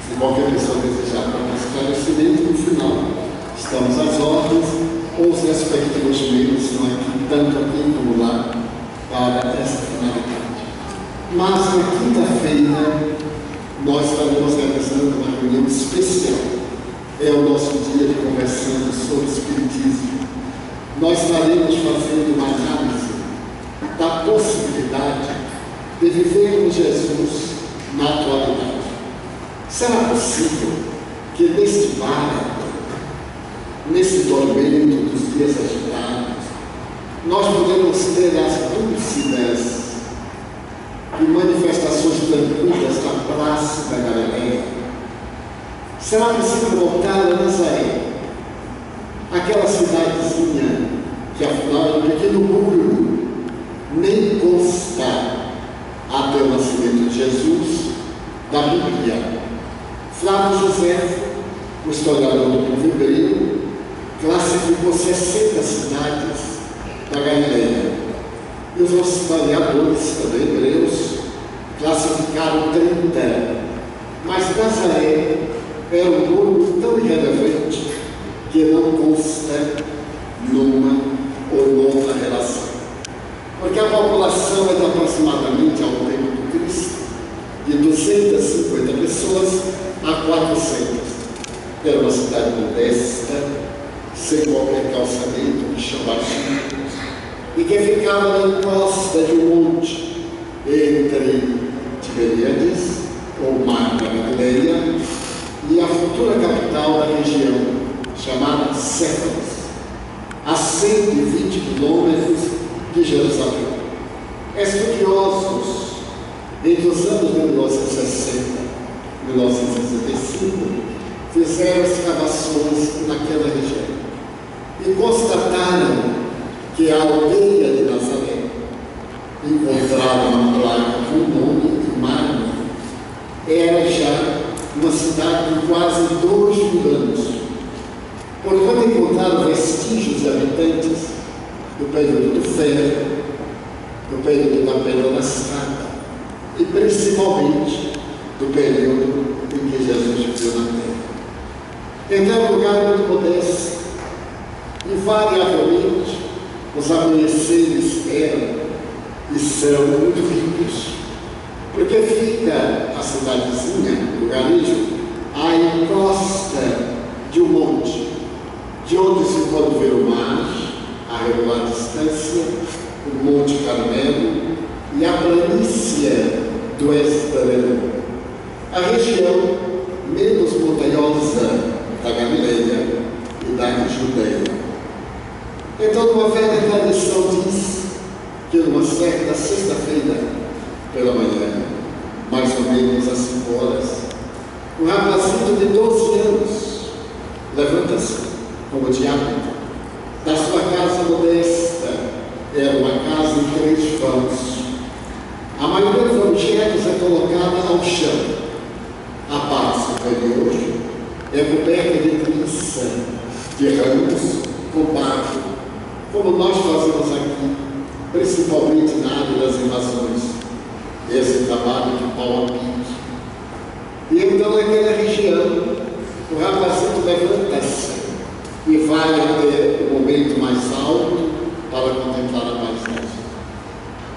Se qualquer pessoa desejar para esclarecimento, no final, estamos às ordens, ou os respectivos meios estão aqui, tanto aqui como lá, para essa finalidade. Mas na quinta-feira, nós estaremos realizando uma reunião especial. É o nosso dia de conversando sobre Espiritismo. Nós estaremos fazendo uma análise da possibilidade de vivermos Jesus na atualidade. Será possível que neste mar, nesse tormento dos dias agitados, nós podemos ter as lúcidas e manifestações tranquilas da praça da Galileia? Será possível voltar a Nazaré, aquela cidadezinha que afinal é um pequeno muro, nem consta até o nascimento de Jesus da Bíblia? Flávio José, o historiador do povo hebreu, classificou 60 cidades da Galileia. E os historiadores também hebreus classificaram 30. Mas Nazaré era um número tão irrelevante que não consta numa ou noutra relação. Porque a população é de aproximadamente, ao tempo do Cristo, de 250 pessoas a 400. Era uma cidade modesta, sem qualquer calçamento, de chão baixinho, e que ficava na encosta de um monte entre Tiberíades, ou Mar da Galileia, e a futura capital da região, chamada Séfaros, a 120 quilômetros de Jerusalém. Estudiosos, entre os anos de 1960 e 1965, fizeram escavações naquela região e constataram que a aldeia de Nazaré, encontrada uma placa com o nome de mármore, era já uma cidade de quase 2.000 anos. Porquanto encontraram vestígios de habitantes do período do ferro, do período da pedra lascada e principalmente do período em que Jesus viveu na terra. Então é um lugar muito modesto, invariavelmente os amanheceres eram e são muito ricos, porque fica a cidadezinha, o lugarejo, à encosta de um monte, de onde se pode ver o mar, a regular distância, o Monte Carmelo e a planície do Esdraelon, a região menos montanhosa da Galileia e da Judeia. Então, uma velha tradição diz que numa certa sexta-feira pela manhã, mais ou menos às 5 horas, um rapazinho de 12 anos levanta-se, como de hábito, da sua casa modesta. Era uma casa em 3 vãos. A maioria dos objetos é colocada ao chão. A parte superior é coberta de trissa, de ramos, com barro, como nós fazemos aqui, principalmente na área das invasões, esse trabalho de pau a pique. E então, naquela região, o rapazinho levanta-se e vai até o momento mais alto para contemplar a paisagem.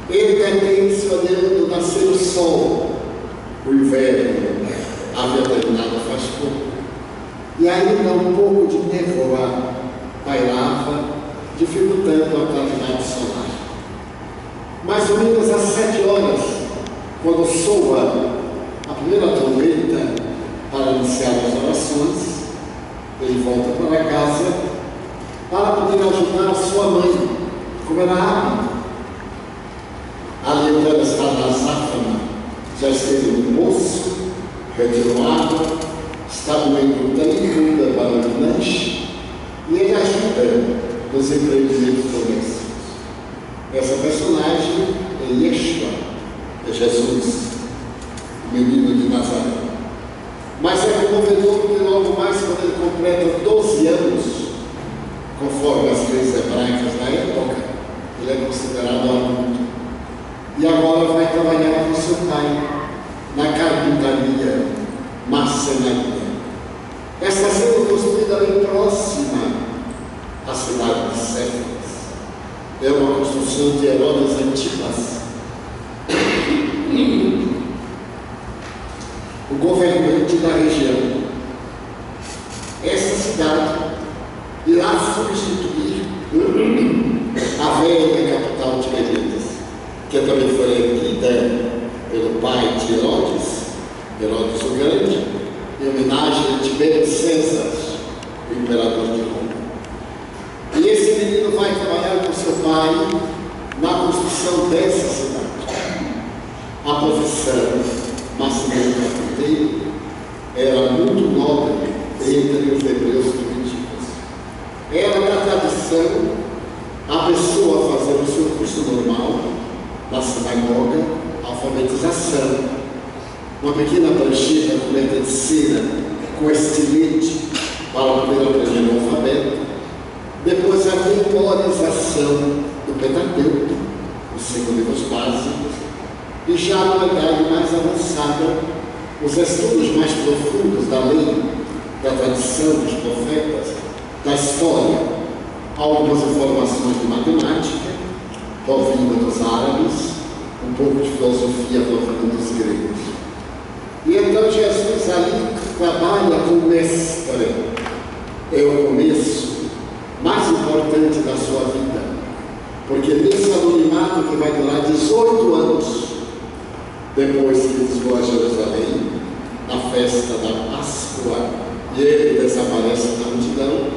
Ele detém-se olhando o nascer do sol. O inverno havia terminado faz pouco, e ainda um pouco de névoa pairava, dificultando a claridade solar. Mais ou menos às 7 horas, quando soa a primeira trombeta para anunciar as orações, ele volta para casa para poder ajudar a sua mãe, como era hábito. Ali ela está na azáfama, já esteve no poço, retirou água, está moendo tanto para o lanche, e ele ajuda nos empreendimentos domésticos. Essa personagem é Yeshua, é Jesus, o menino de Nazaré. Mas é comovedor que logo mais, quando ele completa 12 anos, conforme as leis hebraicas da época, ele é considerado adulto. E agora vai trabalhar com seu pai na carpintaria, mas marcenaria. Está sendo construída bem próxima à cidade de Céfaras. É uma construção de Herodes Antipas, o governante da região. Essa cidade irá substituir a velha capital tiberias, que também foi erguida pelo pai de Herodes, Herodes o Grande, em homenagem a Tibério César, o imperador de Roma. E esse menino vai trabalhar com seu pai na construção dessa cidade. A profissão marceneiro carpinteiro era muito nobre entre os hebreus primitivos. Era da tradição a pessoa fazer o seu curso normal na sinagoga, alfabetização, uma pequena prancheta coberta de cera com estilete para poder aprender o alfabeto. Depois a memorização do Pentateuco, os 5 livros básicos, e já numa idade mais avançada, os estudos mais profundos da lei, da tradição dos profetas, da história, algumas informações de matemática, provinda dos árabes, um pouco de filosofia provinda dos gregos. E então Jesus ali trabalha com o mestre. É o começo mais importante da sua vida, porque nesse anonimato que vai durar 18 anos, depois que eles vão a Jerusalém, na festa da Páscoa, e ele desaparece da multidão,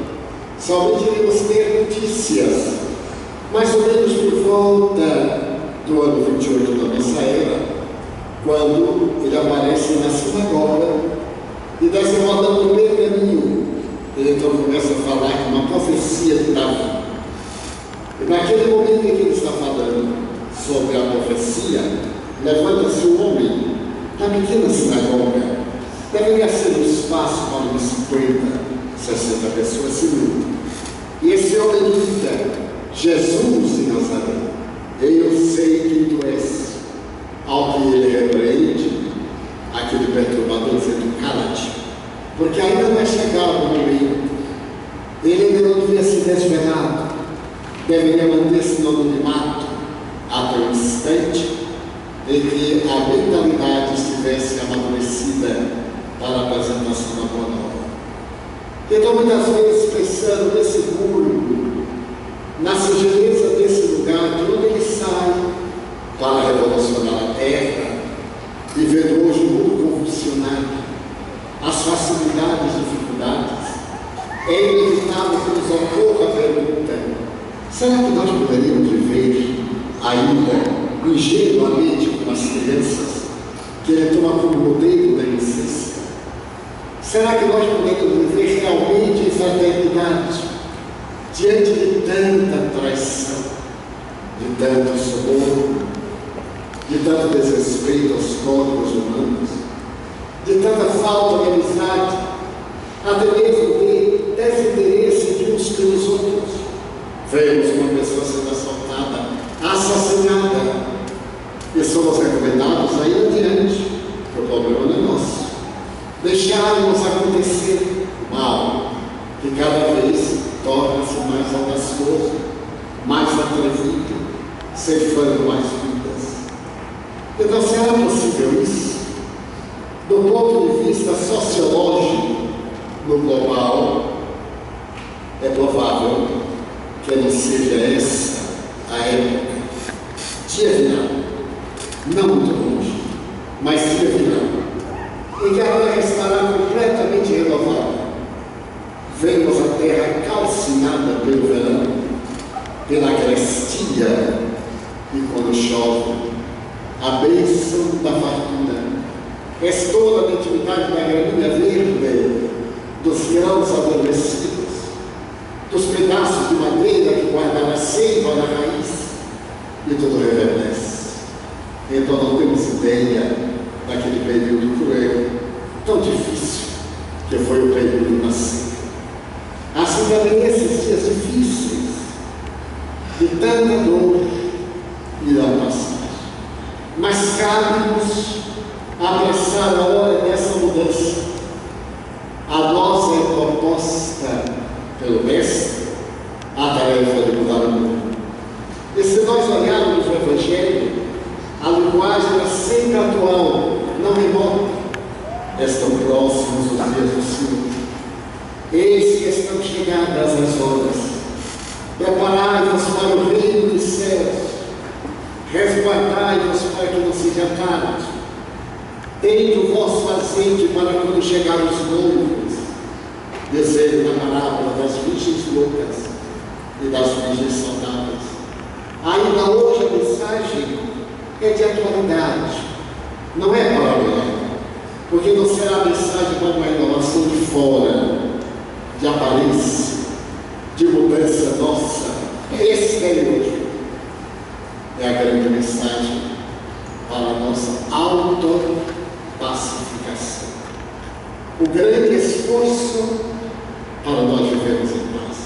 somente iremos ter notícias, mais ou menos por volta do ano 28 da nossa era, quando ele aparece na sinagoga e desenrolando o pergaminho. Ele então começa a falar com uma profecia de Davi. E naquele momento em que ele está falando sobre a profecia, levanta-se um homem da pequena sinagoga. Deveria ser um espaço para umas 50, 60 pessoas, se não. E esse homem grita: Jesus de Nazaré, eu sei quem tu és. Ao que ele repreende aquele perturbador, dizendo: cala-te, porque ainda vai chegar o momento. Ele ainda não devia se desvelar, deveria manter-se no anonimato até o instante em que a mentalidade estivesse amadurecida para a apresentação da boa nova. Então, muitas vezes, pensando nesse muro, na sugerência desse lugar, de onde ele sai para revolucionar a terra, vivendo hoje um mundo convulsionado, as facilidades e dificuldades, é inevitável que nos ocorra a pergunta: será que nós poderíamos viver ainda ingenuamente como as crianças que ele toma como modelo da inocência? Será que nós podemos viver realmente em fraternidade diante de tanta traição, de tanto socorro, de tanto desrespeito aos códigos humanos, de tanta falta de amizade, até mesmo de desinteresse de uns pelos outros? Vemos uma pessoa sendo assaltada, assassinada, e somos recomendados a ir adiante, porque o problema não é nosso. Deixarmos acontecer o mal, que cada vez torna-se mais audacioso, mais atrevido, ceifando mais vidas. Então, será possível isso? Do ponto de vista sociológico, no global, é provável que não seja essa a época. Dia virá, não muito longe, mas dia virá, em que a terra estará completamente renovada. Vemos a terra calcinada pelo verão, pela crestia, e quando chove, a bênção da fartura. És toda a natividade da graminha verde, dos grãos adormecidos, dos pedaços de madeira que guardaram a seiva na raiz, e tudo reverdece. Então não temos ideia daquele período cruel, tão difícil, que foi o período da seca. Assim também esses dias difíceis, de tanta dor, irão passar. Mas cabe-nos apressar a hora dessa mudança, estão próximos os dias do Senhor. Eis que estão chegadas as horas. Preparai-vos para o reino dos céus. Resguardai-vos para que não seja tarde. Tende o vosso azeite para quando chegar os noivos. Desejo na parábola das virgens loucas e das virgens saudáveis. Ainda hoje a mensagem é de atualidade, não é para amanhã, porque não será a mensagem para uma inovação de fora, de aparência, de mudança nossa exterior. É a grande mensagem para a nossa autopacificação. O grande esforço para nós vivermos em paz,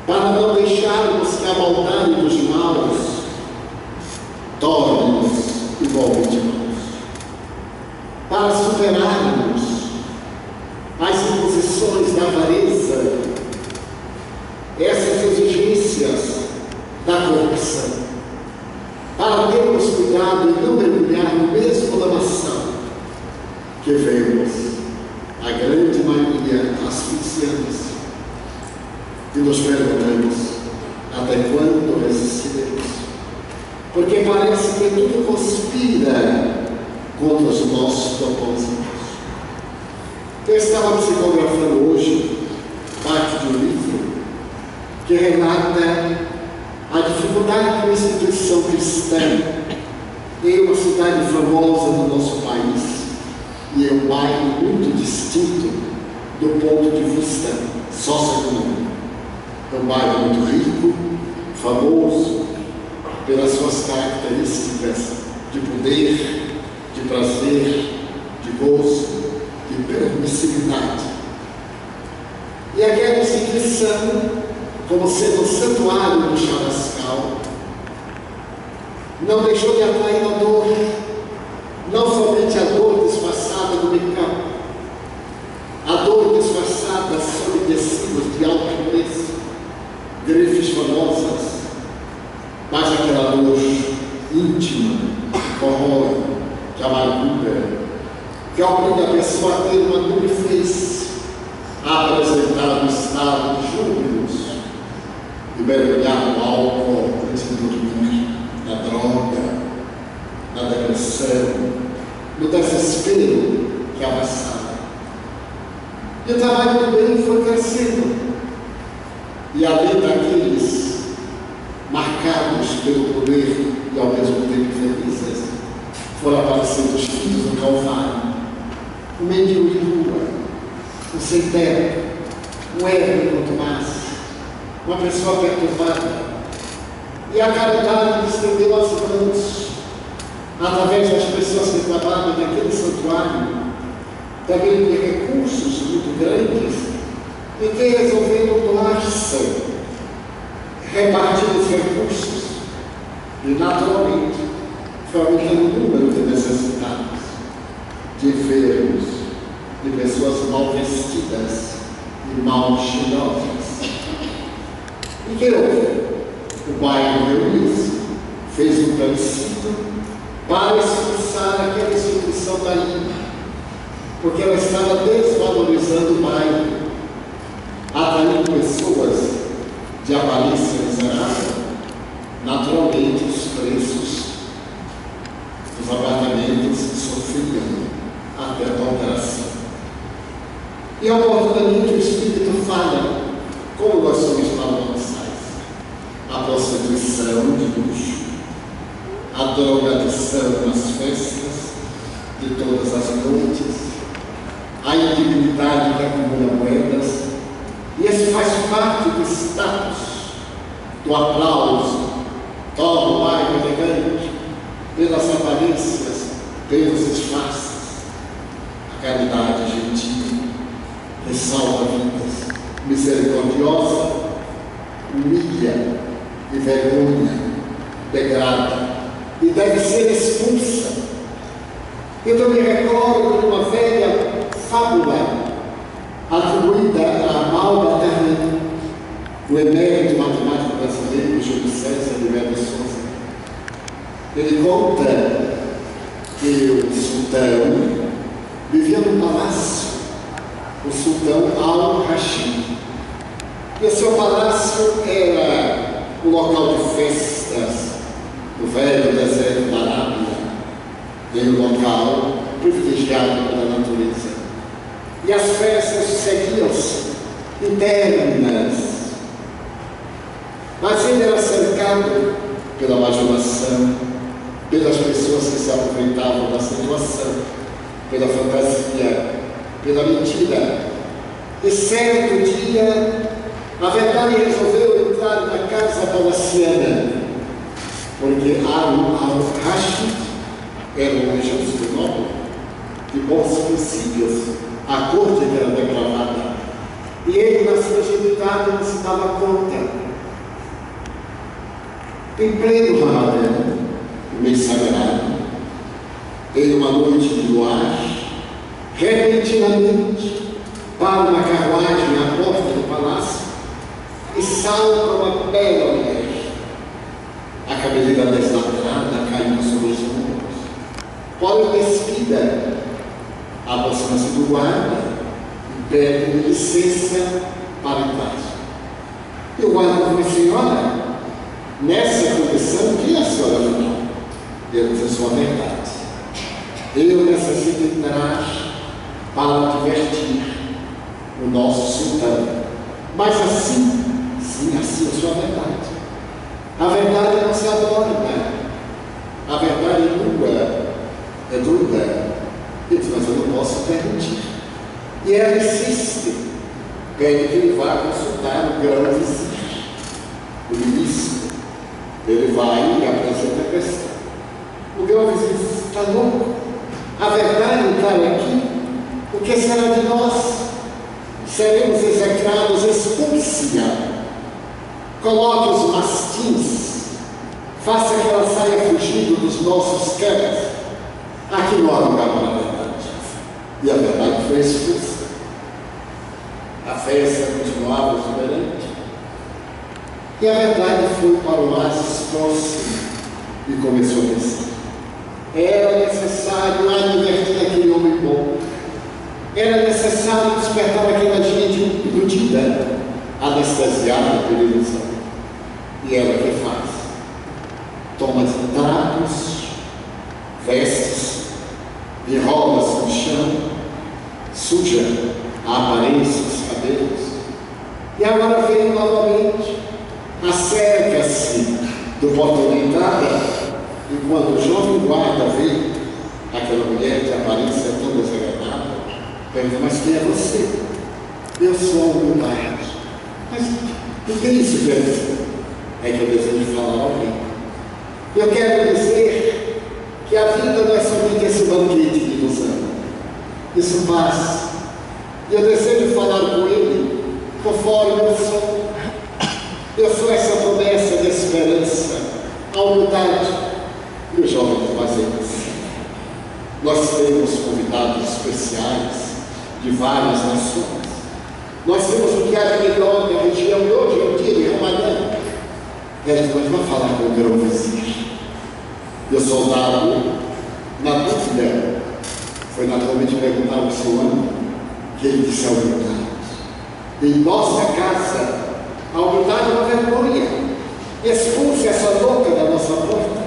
para não deixarmos que a maldade dos maus torne-nos igualmente maus, para superarmos as imposições da avareza, essas exigências da corrupção, para termos cuidado e não mergulhar no mesmo lamaçal que vemos a grande maioria asfixiando-se, e nos perguntamos até quando resistiremos, porque parece que tudo conspira contra os nossos propósitos. Eu estava psicografando hoje parte de um livro que relata a dificuldade de uma instituição cristã em uma cidade famosa do nosso país, e é um bairro muito distinto do ponto de vista socioeconômico. É um bairro muito rico, famoso pelas suas características de poder, de prazer, de gozo, de permissividade. E aquela instituição, como sendo um santuário do Chamascal, não deixou de atrair a dor, não somente a dor disfarçada do make-up, a dor disfarçada sob tecidos de alto preço, grifes famosas, mas aquela dor íntima, que corrói, que amargura, que obriga a pessoa a ter uma nudez, a apresentar um estado de júbilos, de mergulhar no álcool antes de dormir, na droga, na depressão, no desespero que avassava. E o trabalho do bem foi crescendo. E além daqueles marcados pelo poder e ao mesmo tempo felizes, foram aparecendo os filhos do Calvário, o mendigo de rua, o sem teto, o erro contumaz, uma pessoa perturbada. E a caridade estendeu as mãos através das pessoas que trabalham naquele santuário, também de recursos muito grandes, e que resolveram doar-se, repartir os recursos, e naturalmente foi aumentando o número de necessitados, de enfermos, de pessoas mal vestidas e mal cheirosas. E que houve? O bairro reuniu-se, fez um plebiscito para expulsar aquela instituição dali, porque ela estava desvalorizando o bairro, atraindo pessoas de aparência miserável. Naturalmente, os preços dos apartamentos sofriam até a alteração. E oportunamente o Espírito fala como nós somos paradoxais. A prostituição de luxo, a drogadição nas festas de todas as noites, a indignidade que acumula moedas, e esse faz parte do status, do aplauso, torna o bairro elegante, pelas aparências, pelos disfarces. A caridade gentil ressalva vidas, misericordiosa, humilha e vergonha, degrada, e deve ser expulsa. Eu me recordo de uma velha fábula atribuída a Malba Ternan, o emérito matemático brasileiro Júlio César de Melo Souza. Ele conta que o sultão vivia sultão Al-Rashid. E o seu palácio era o local de festas do velho deserto da Arábia, em um local privilegiado pela natureza. E as festas seguiam-se internas. Mas ele era cercado pela bajulação, pelas pessoas que se aproveitavam da situação, pela fantasia, pela mentira. E certo dia, a verdade resolveu entrar na casa palaciana, porque Al-Rashid era um egípcio nobre, de bons princípios, a corte era declarada, e ele, na sua ingenuidade, não se dava conta. Em pleno Ramadã, o mês sagrado, em uma noite de luar, repentinamente, para uma carruagem à porta do palácio e salta uma bela mulher. A cabeleira deslatrada caindo sobre os ombros. Olha despida, aproxima-se do guarda e pede licença para entrar. E o guarda diz: senhora, nessa condição, que a senhora não? Ele diz: a sua verdade. Eu necessito entrar para divertir o nosso sultão. Mas assim, sim, assim é a sua verdade. A verdade não se aborda. A verdade é nua, é dura. Ele diz: mas eu não posso permitir. E ela insiste, pede que ele vá consultar o grão-vizir, o ministro. Ele vai e apresenta a questão. O grão-vizir diz: está louco? A verdade está aqui. O que será de nós? Seremos execrados, expulse-a. Coloque os mastins, faça que ela saia fugindo dos nossos campos. Aqui não há lugar para a verdade. E a verdade foi expulsa. A festa continuava exuberante. E a verdade foi para o oásis próximo e começou a pensar. Era necessário advertir aquele homem bom. Era necessário despertar aquela gente iludida, anestesiada pela ilusão. E ela que faz? Toma trapos, vestes, enrola-se no chão, suja a aparência dos cabelos. E agora vem novamente, acerca-se do portão de entrada. E quando o jovem guarda vê aquela mulher de aparência tão desagradável, pergunta: mas quem é você? Eu sou a humildade. Mas o que isso quer dizer? É que eu desejo falar ao rei. Eu quero dizer que a vida não é somente esse banquete de ilusão. Isso passa. E eu desejo falar com ele conforme eu sou. Eu sou essa promessa de esperança, a humildade. E os jovens fazemos. Nós temos convidados especiais de várias nações. Nós temos o que há de melhor da região, e hoje é o dia de Ramadã. E a gente vai falar com o grão-vizir. E o soldado, na dúvida, foi naturalmente perguntar ao seu amo, que ele disse: a humildade. Em nossa casa, a humildade é uma vergonha. Expulse essa louca da nossa porta.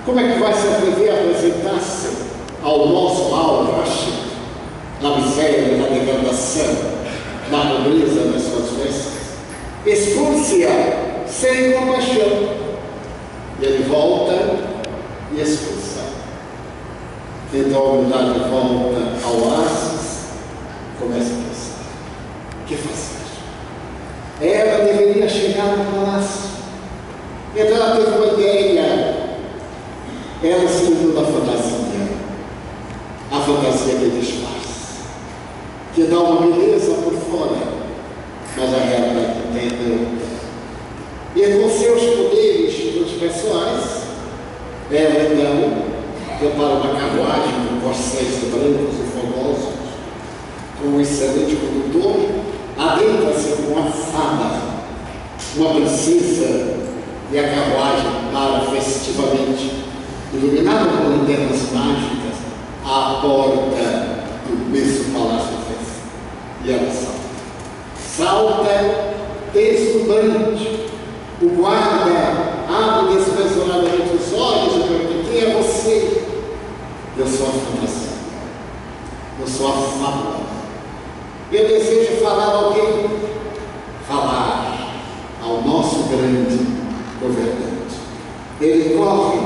Como é que vai se atrever a apresentar-se ao nosso Al-Rashid, na miséria, na degradação, na pobreza das suas festas? Expulse-a sem compaixão. E ele volta e expulsa. Então a humildade volta ao oásis, começa a pensar: o que fazer? Ela deveria chegar no palácio. Então ela teve uma ideia. Ela se uniu da fantasia, a fantasia que disfarça, que dá uma beleza por fora, mas a realidade interna. E com seus poderes pessoais, ela então prepara uma carruagem com corcéis brancos e fogosos, com um excelente condutor, adentra-se com uma fada, uma princesa, e a carruagem para festivamente, iluminada por linternas mágicas, à porta do mesmo palácio de festa. E E ela salta. Salta deslumbrante. O guarda abre desprezoradamente os olhos e pergunta: quem é você? Eu sou a fantasia. Eu sou a fábula. Eu desejo falar a alguém. Falar ao nosso grande governante. Ele corre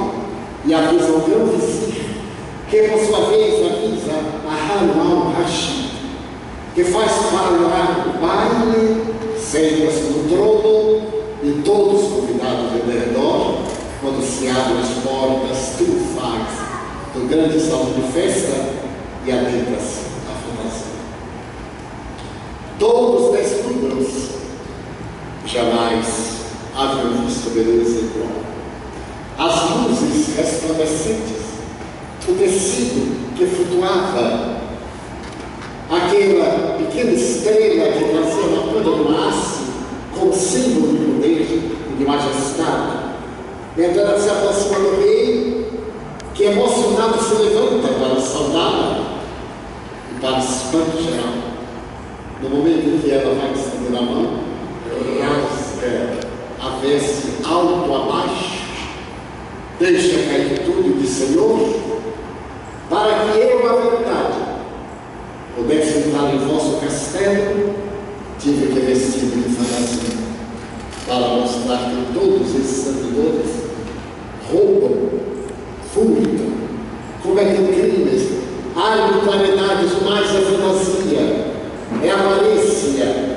e avisa ao grão vizir, que por sua vez avisa a Harun al-Rashid, que faz parar o baile, senta-se no trono e todos convidados de redor, quando se abrem as portas triunfais do grande salão de festa e adentra-se a fantasia. Todos desnudam-se, jamais haviam visto beleza igual. As luzes resplandecentes, o tecido que flutuava, aquela pequena estrela que trazia na ponta do aço, como símbolo de poder e de majestade. Então ela se aproxima do rei, que emocionado se levanta para saudá-la e para espanto geral. No momento em que ela vai estender a mão, rasga a veste alto abaixo, deixa cair tudo e diz: Senhor, para que eu, a verdade, pudesse entrar em vosso castelo, tive que vestir de fantasia, para mostrar que todos esses servidores roubam, furtam, cometem crimes, arbitrariedades, mais a fantasia, é a malícia.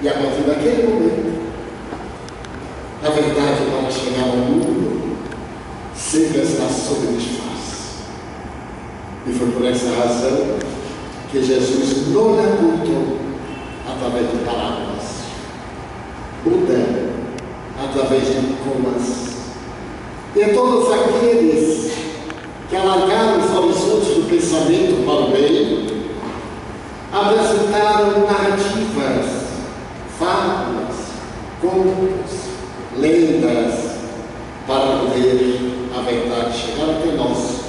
E a partir daquele momento, a verdade para chegar ao mundo sempre está sob disfarce. E foi por essa razão que Jesus não lhe ocultou através de parábolas, Buda através de comas, e todos aqueles que alargaram os horizontes do pensamento para o bem apresentaram narrativas, fábulas, contos, lendas, para poder a verdade chegar até nós,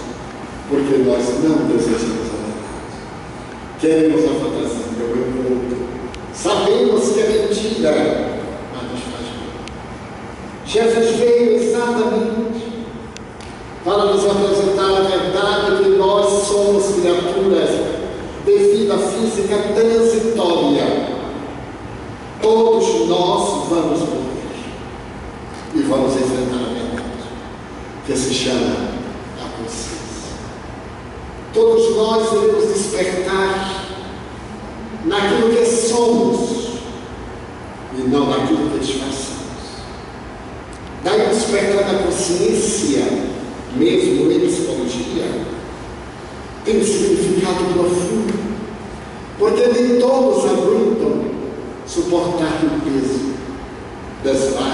porque nós não desejamos a verdade. Queremos a fantasia, o encontro. Sabemos que é mentira, mas nos faz bem. Jesus veio exatamente para nos apresentar a verdade que nós somos criaturas de vida física transitória. Todos nós vamos morrer e vamos enfrentar a verdade, que se chama a consciência. Todos nós iremos despertar naquilo que somos e não naquilo que disfarçamos. Daí o despertar da consciência, mesmo em psicologia, tem um significado profundo, porque nem todos aguentam suportar o peso das várias